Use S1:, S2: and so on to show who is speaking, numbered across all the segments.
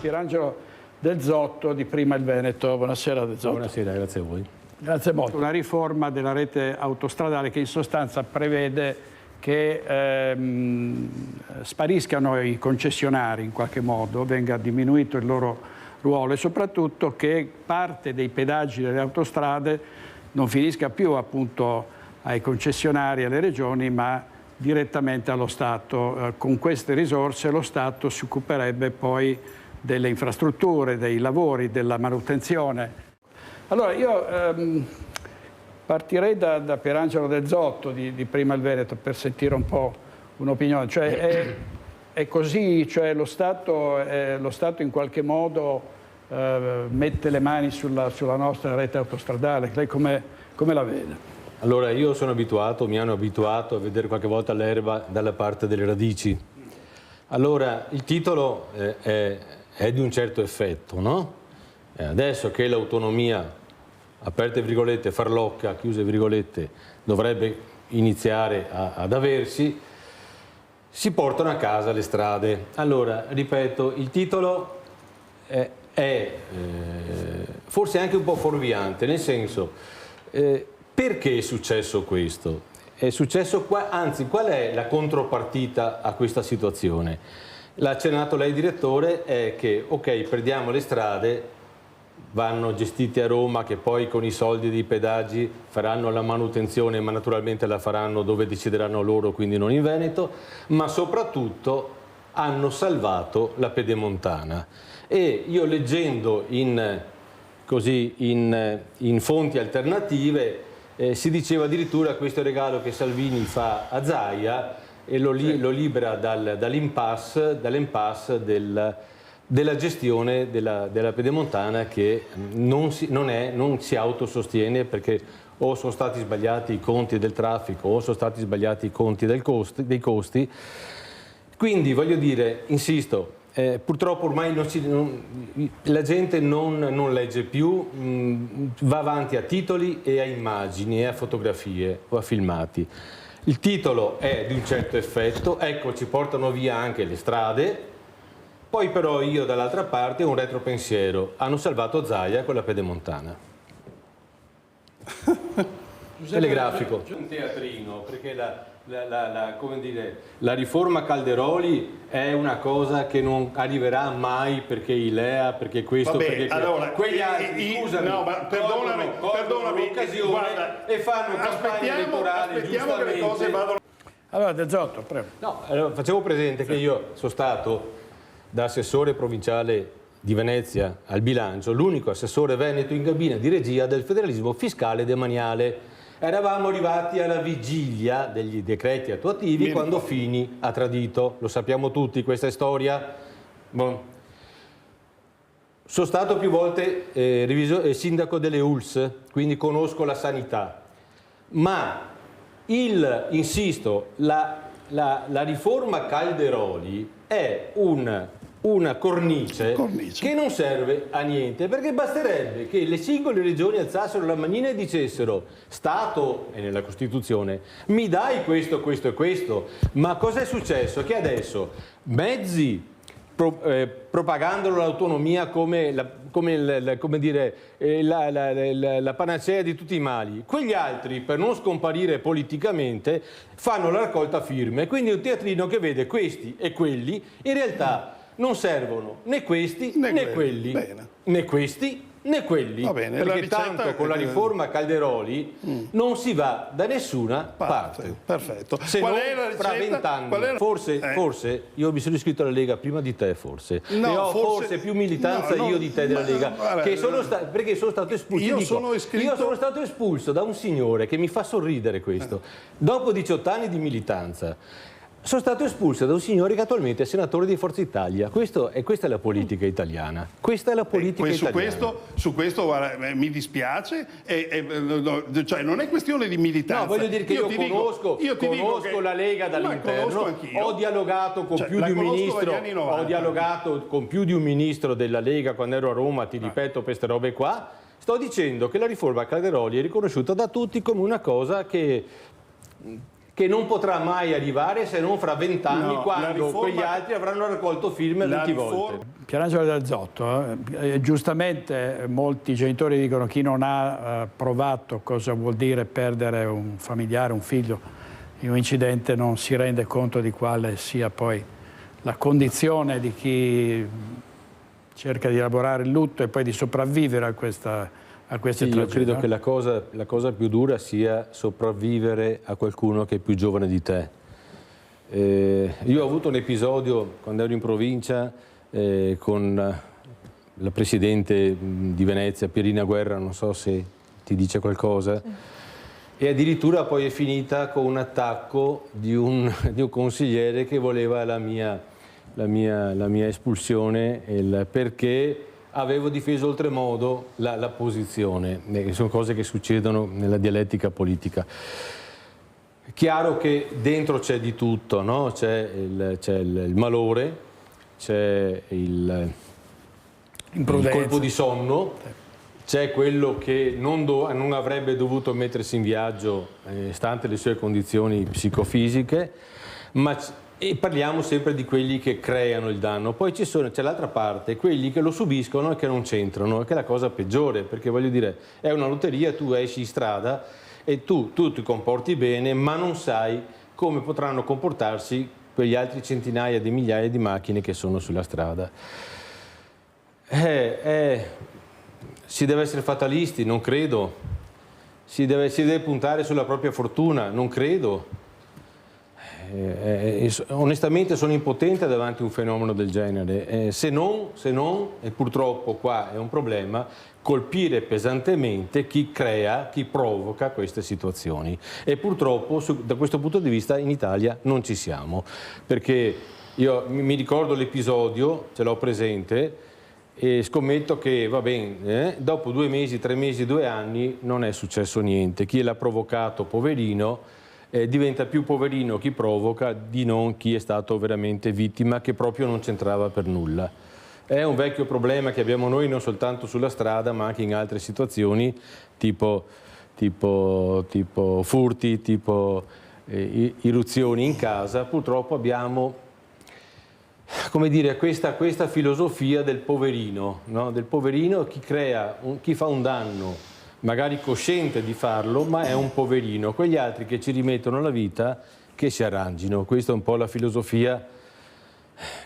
S1: Pierangelo Del Zotto di Prima il Veneto. Buonasera Del Zotto.
S2: Buonasera, grazie a voi.
S1: Grazie molto. Una riforma della rete autostradale che in sostanza prevede che spariscano i concessionari in qualche modo, venga diminuito il loro ruolo e soprattutto che parte dei pedaggi delle autostrade non finisca più appunto ai concessionari e alle regioni, ma direttamente allo Stato. Con queste risorse lo Stato si occuperebbe poi delle infrastrutture, dei lavori, della manutenzione. Allora io partirei da Pierangelo Del Zotto di Prima il Veneto per sentire un po' un'opinione. Cioè, è così, cioè lo Stato in qualche modo mette le mani sulla nostra rete autostradale. Lei come la vede?
S2: Allora, io sono abituato, mi hanno abituato a vedere qualche volta l'erba dalla parte delle radici. Allora, il titolo è di un certo effetto, no? Adesso che l'autonomia, aperte virgolette, farlocca, chiuse virgolette, dovrebbe iniziare ad aversi, si portano a casa le strade. Allora, ripeto, il titolo è forse anche un po' fuorviante, nel senso, perché è successo questo? È successo qua, anzi, qual è la contropartita a questa situazione? L'ha accennato lei, direttore, è che, ok, perdiamo le strade, vanno gestite a Roma, che poi con i soldi dei pedaggi faranno la manutenzione, ma naturalmente la faranno dove decideranno loro, quindi non in Veneto, ma soprattutto hanno salvato la Pedemontana. E io leggendo in fonti alternative si diceva addirittura questo regalo che Salvini fa a Zaia e lo libera dall'impasse della gestione della Pedemontana, che non si autosostiene, perché o sono stati sbagliati i conti del traffico o sono stati sbagliati i conti dei costi. Quindi voglio dire, insisto, purtroppo ormai la gente non legge più, va avanti a titoli e a immagini e a fotografie o a filmati. Il titolo è di un certo effetto, ecco, ci portano via anche le strade, poi però io dall'altra parte ho un retropensiero, hanno salvato Zaia con la Pedemontana. Telegrafico. Un teatrino, perché come dire, la riforma Calderoli è una cosa che non arriverà mai, perché i LEA, perché questo,
S3: vabbè,
S2: perché
S3: allora,
S2: quegli altri, scusami,
S3: no, ma perdonami,
S2: l'occasione, guarda, e fanno campagna elettorale,
S3: aspettiamo che le cose vadano.
S1: Allora, Del Zotto, prego.
S2: No, allora, facevo presente che io sono stato da assessore provinciale di Venezia al bilancio, l'unico assessore veneto in cabina di regia del federalismo fiscale demaniale. Eravamo arrivati alla vigilia degli decreti attuativi quando Fini ha tradito, lo sappiamo tutti, questa è storia. Bon. Sono stato più volte sindaco delle ULS, quindi conosco la sanità, ma insisto, la riforma Calderoli è una cornice che non serve a niente, perché basterebbe che le singole regioni alzassero la manina e dicessero: Stato, è nella Costituzione, mi dai questo, questo e questo. Ma cos'è successo? Che adesso mezzi propagandolo l'autonomia come la panacea di tutti i mali, quegli altri, per non scomparire politicamente, fanno la raccolta firme. Quindi un teatrino che vede questi e quelli, in realtà non servono né questi né quelli, né questi né quelli, bene, perché tanto con la riforma Calderoli non si va da nessuna parte.
S3: Perfetto.
S2: Se
S3: Qual
S2: non
S3: è la
S2: fra
S3: ricetta?
S2: 20 anni. Forse io mi sono iscritto alla Lega prima di te, forse.
S3: No,
S2: e ho forse più militanza io di te della Lega, perché sono stato espulso. Io sono stato espulso da un signore che mi fa sorridere questo. Dopo 18 anni di militanza. Sono stato espulso da un signore che attualmente è senatore di Forza Italia. Questa è la politica italiana. Questa è la politica italiana.
S3: Su questo guarda, mi dispiace, cioè non è questione di militanza.
S2: No, voglio dire che io conosco la Lega dall'interno, ho dialogato con più di un ministro, ho dialogato con più di un ministro della Lega quando ero a Roma, ti ripeto, per queste robe qua. Sto dicendo che la riforma Calderoli è riconosciuta da tutti come una cosa che che non potrà mai arrivare se non fra 20 anni,
S3: No,
S2: quando quegli altri avranno raccolto firme 20 volte.
S1: Pierangelo Del Zotto, giustamente molti genitori dicono chi non ha provato cosa vuol dire perdere un familiare, un figlio in un incidente non si rende conto di quale sia poi la condizione di chi cerca di elaborare il lutto e poi di sopravvivere a queste tragedie.
S2: Io credo che la cosa più dura sia sopravvivere a qualcuno che è più giovane di te. Io ho avuto un episodio quando ero in provincia con la presidente di Venezia, Pierina Guerra, non so se ti dice qualcosa, e addirittura poi è finita con un attacco di un consigliere che voleva la mia espulsione perché avevo difeso oltremodo la posizione. Sono cose che succedono nella dialettica politica. Chiaro che dentro c'è di tutto, no? C'è il malore, c'è il colpo di sonno, c'è quello che non avrebbe dovuto mettersi in viaggio stante le sue condizioni psicofisiche, e parliamo sempre di quelli che creano il danno. Poi c'è l'altra parte, quelli che lo subiscono e che non c'entrano, che è la cosa peggiore, perché voglio dire, è una lotteria, tu esci in strada e tu ti comporti bene, ma non sai come potranno comportarsi quegli altri centinaia di migliaia di macchine che sono sulla strada. Si deve essere fatalisti? Non credo. Si deve puntare sulla propria fortuna? Non credo. Onestamente sono impotente davanti a un fenomeno del genere, se non, e purtroppo qua è un problema, colpire pesantemente chi crea, chi provoca queste situazioni, e purtroppo da questo punto di vista in Italia non ci siamo, perché io mi ricordo l'episodio, ce l'ho presente, e scommetto che va bene, dopo 2 mesi, 3 mesi, 2 anni non è successo niente, chi l'ha provocato poverino, diventa più poverino chi provoca di non chi è stato veramente vittima, che proprio non c'entrava per nulla. È un vecchio problema che abbiamo noi non soltanto sulla strada ma anche in altre situazioni tipo furti, tipo irruzioni in casa. Purtroppo abbiamo, come dire, questa filosofia del poverino, no? Del poverino, chi fa un danno magari cosciente di farlo, ma è un poverino. Quegli altri che ci rimettono la vita, che si arrangino. Questa è un po' la filosofia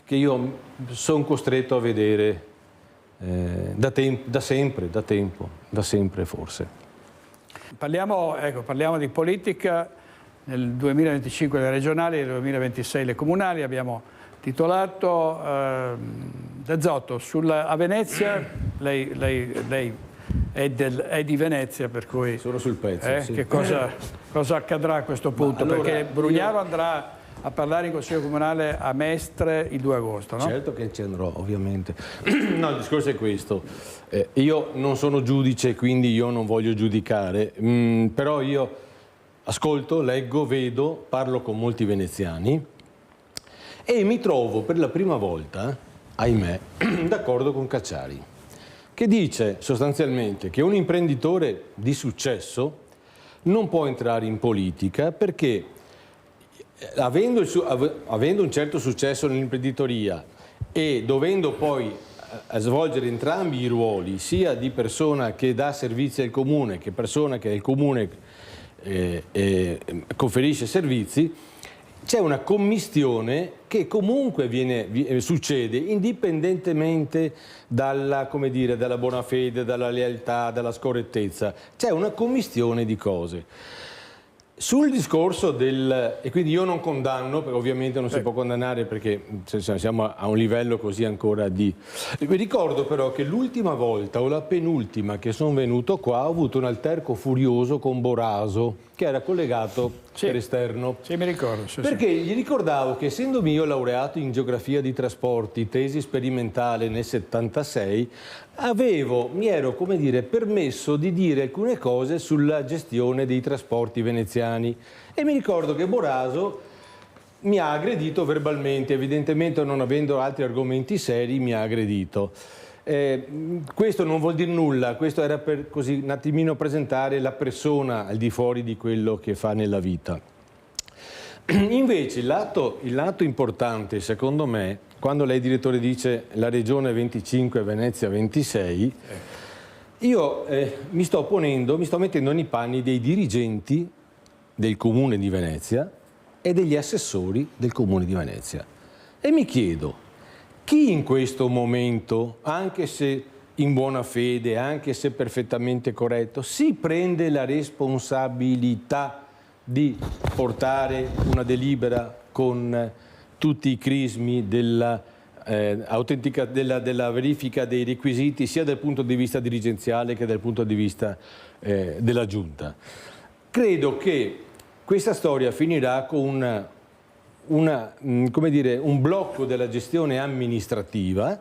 S2: che io sono costretto a vedere da sempre forse.
S1: Parliamo di politica. Nel 2025 le regionali e nel 2026 le comunali. Abbiamo titolato Del Zotto a Venezia. Lei è di Venezia, per cui
S2: sono sul pezzo. Sì.
S1: Che cosa accadrà a questo punto?
S2: Allora,
S1: perché Brugnaro andrà a parlare in Consiglio Comunale a Mestre il 2 agosto, no?
S2: Certo che ci andrò, ovviamente. No, il discorso è questo. Io non sono giudice, quindi io non voglio giudicare, però io ascolto, leggo, vedo, parlo con molti veneziani e mi trovo per la prima volta, ahimè, d'accordo con Cacciari, che dice sostanzialmente che un imprenditore di successo non può entrare in politica perché avendo un certo successo nell'imprenditoria e dovendo poi svolgere entrambi i ruoli, sia di persona che dà servizi al comune che persona che il comune conferisce servizi, c'è una commistione che comunque succede indipendentemente dalla buona fede, dalla lealtà, dalla scorrettezza. C'è una commistione di cose. Sul discorso e quindi io non condanno, perché ovviamente non si può condannare perché siamo a un livello così ancora di... Mi ricordo però che l'ultima volta o la penultima che sono venuto qua ho avuto un alterco furioso con Boraso, che era collegato per esterno.
S1: Sì, mi ricordo.
S2: Perché gli ricordavo che essendomi io laureato in geografia di trasporti, tesi sperimentale nel 76, mi ero, permesso di dire alcune cose sulla gestione dei trasporti veneziani. E mi ricordo che Boraso mi ha aggredito verbalmente, evidentemente non avendo altri argomenti seri, mi ha aggredito. Questo non vuol dire nulla, questo era per così un attimino presentare la persona al di fuori di quello che fa nella vita. Invece il lato importante, secondo me, quando lei direttore dice la regione 25 Venezia 26, io mi sto mettendo nei panni dei dirigenti del Comune di Venezia e degli assessori del Comune di Venezia e mi chiedo chi in questo momento, anche se in buona fede, anche se perfettamente corretto, si prende la responsabilità di portare una delibera con tutti i crismi della verifica dei requisiti sia dal punto di vista dirigenziale che dal punto di vista della Giunta. Credo che questa storia finirà con un blocco della gestione amministrativa,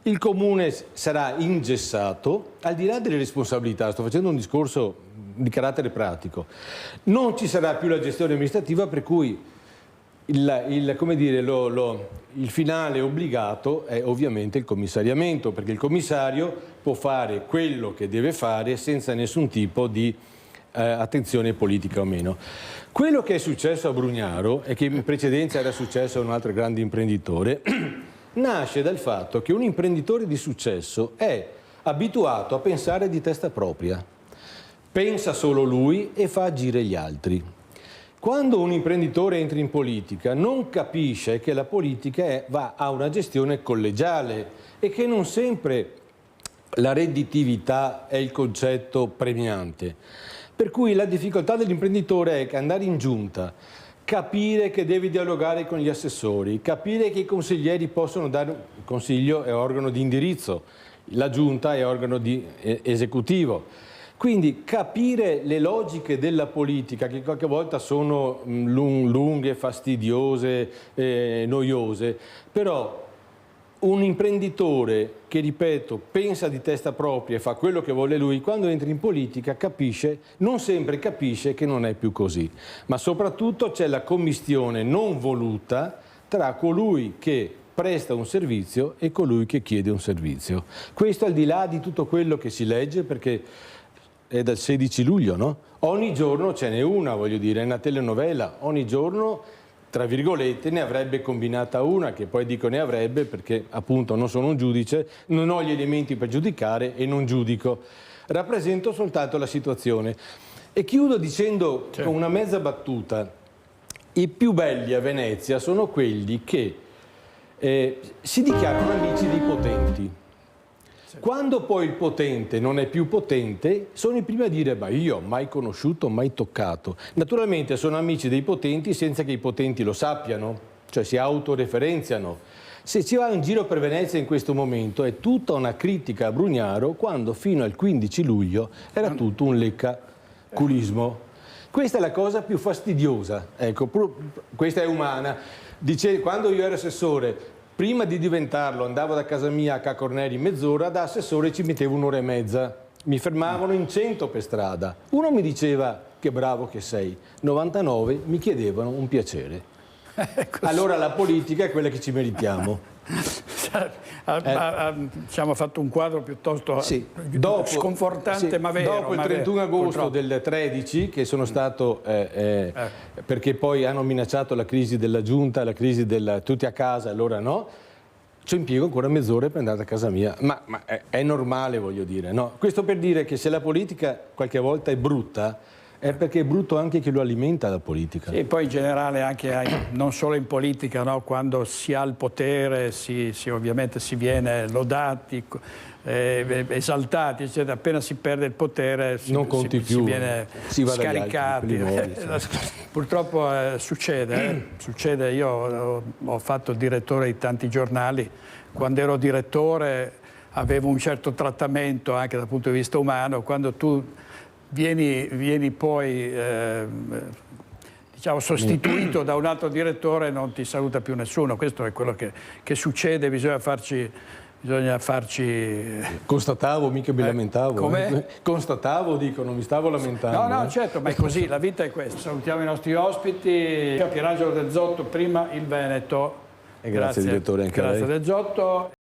S2: il Comune sarà ingessato, al di là delle responsabilità, sto facendo un discorso di carattere pratico, non ci sarà più la gestione amministrativa per cui il finale obbligato è ovviamente il commissariamento, perché il commissario può fare quello che deve fare senza nessun tipo di attenzione politica o meno. Quello che è successo a Brugnaro e che in precedenza era successo a un altro grande imprenditore nasce dal fatto che un imprenditore di successo è abituato a pensare di testa propria, pensa solo lui e fa agire gli altri. Quando un imprenditore entra in politica non capisce che la politica ha una gestione collegiale e che non sempre la redditività è il concetto premiante. Per cui la difficoltà dell'imprenditore è che andare in giunta, capire che devi dialogare con gli assessori, capire che i consiglieri possono dare un consiglio, è organo di indirizzo, la giunta è organo esecutivo. Quindi capire le logiche della politica, che qualche volta sono lunghe, fastidiose, noiose, però un imprenditore che, ripeto, pensa di testa propria e fa quello che vuole lui, quando entra in politica capisce, non sempre capisce che non è più così, ma soprattutto c'è la commistione non voluta tra colui che presta un servizio e colui che chiede un servizio. Questo al di là di tutto quello che si legge, perché è dal 16 luglio, no? Ogni giorno ce n'è una, voglio dire, è una telenovela, ogni giorno, tra virgolette, ne avrebbe combinata una, che poi dico ne avrebbe perché appunto non sono un giudice, non ho gli elementi per giudicare e non giudico, rappresento soltanto la situazione. E chiudo dicendo con una mezza battuta, i più belli a Venezia sono quelli che si dichiarano amici dei potenti. Quando poi il potente non è più potente, sono i primi a dire ma io mai conosciuto, mai toccato. Naturalmente sono amici dei potenti senza che i potenti lo sappiano, cioè si autoreferenziano. Se ci va in giro per Venezia in questo momento è tutta una critica a Brugnaro, quando fino al 15 luglio era tutto un leccaculismo. Questa è la cosa più fastidiosa, ecco, questa è umana. Quando io ero assessore, prima di diventarlo andavo da casa mia a Ca' Corneri mezz'ora, da assessore ci mettevo un'ora e mezza. Mi fermavano in 100 per strada. Uno mi diceva che bravo che sei, 99 mi chiedevano un piacere. Allora la politica è quella che ci meritiamo.
S1: Diciamo, fatto un quadro piuttosto sconfortante, ma vero.
S2: Dopo il 31 agosto del 13, che sono stato, perché poi hanno minacciato la crisi della giunta, la crisi tutti a casa, allora no, ci impiego ancora mezz'ora per andare a casa mia, ma è normale, voglio dire, no? Questo per dire che se la politica qualche volta è brutta, è perché è brutto anche chi lo alimenta la politica.
S1: E poi in generale anche non solo in politica, no? Quando si ha il potere ovviamente si viene lodati, esaltati, eccetera. Appena si perde il potere si viene scaricati. Purtroppo succede. Io ho fatto il direttore di tanti giornali, quando ero direttore avevo un certo trattamento anche dal punto di vista umano, quando tu vieni poi diciamo, sostituito da un altro direttore non ti saluta più nessuno. Questo è quello che succede, bisogna farci...
S2: Constatavo, mica mi lamentavo.
S1: Come?
S2: Constatavo, dico, non mi stavo lamentando.
S1: No, certo, ma è così, la vita è questa. Salutiamo i nostri ospiti. Pierangelo Del Zotto, prima il Veneto.
S2: E grazie direttore anche a lei.
S1: Grazie Del Zotto.